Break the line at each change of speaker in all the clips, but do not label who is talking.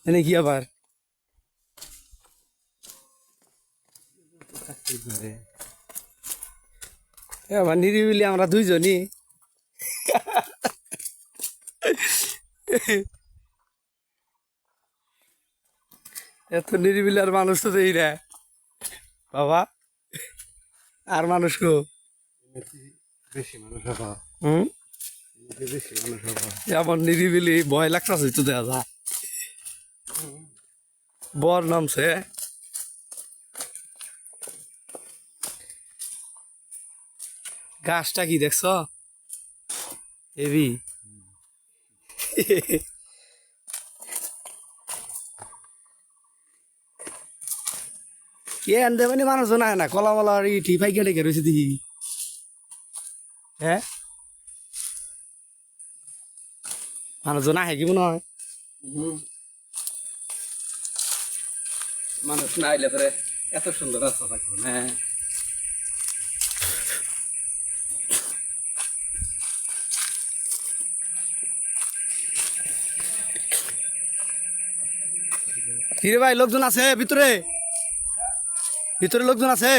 এনে কি আবার আবার নিরিবিলি আমরা দুইজনই এত নিরিবিলি আর মানুষ তো দেই না বাবা আর মানুষ কো
বেশি মানুষ হবা
হুম
বেশি মানুষ হবা
এমন নিরিবিলি ভয় লাগতেছে তো দেখা যায় বর নামছে গাছটা কি দেখছ এবি কে আনতে মানে মানুষজন আয় না কলা মলা আর ইটি ফাই কেটে রয়েছে দেখি হ্যাঁ মানুষজন আহে কি মনে হয়
মানুষ না আইলে পরে এত সুন্দর রাস্তা থাকবে না
কিরে ভাই লোকজন আছে ভিতরে ভিতরে লোকজন আছে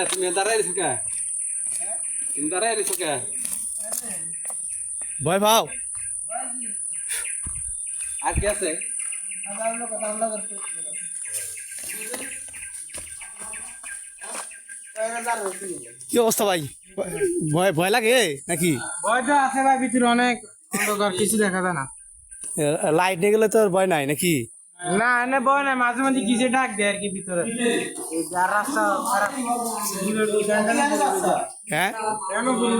তুমি দাঁড়াই রেছো কে তুমি দাঁড়াই রেছো কে
ভয় ভাও
আর কি আছে
কি অবস্থা ভাই ভয় ভয় লাগে নাকি
ভয় তো আছে ভাই ভিতরে অনেক অন্ধকার কিছু দেখা যায় না
লাইট নিয়ে গেলে তো আর ভয় নাই নাকি
না এনে ভয় নাই মাঝে মাঝে কিছু ডাক দেয় আর কি ভিতরে এই যার রাস্তা খারাপ
হ্যাঁ
কেন বলুন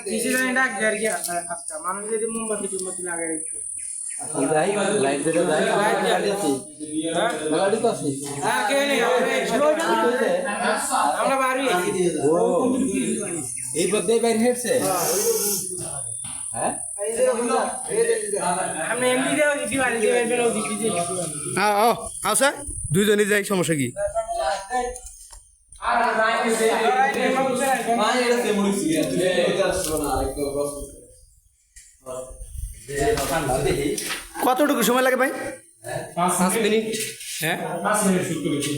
কিছু জানি ডাক দেয় আর কি আচ্ছা মানুষ যদি মোমবাতি টোমবাতি লাগাই
লাইট দিতে যাই গাড়ি তো আছে
হ্যাঁ কে নেই আমরা বাড়ি
ও এই পথে বাইরে হেঁটছে হ্যাঁ
আমরা এমনি দেও দিদি বাড়ি দিয়ে বের হও দিদি
আও আও স্যার দুইজনই যাই সমস্যা কি কতটুকু সময় লাগে ভাই
5 মিনিট
হ্যাঁ
5 মিনিট শুট করেছি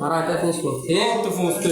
আর এটা ফোন করতে
তো ফোন তো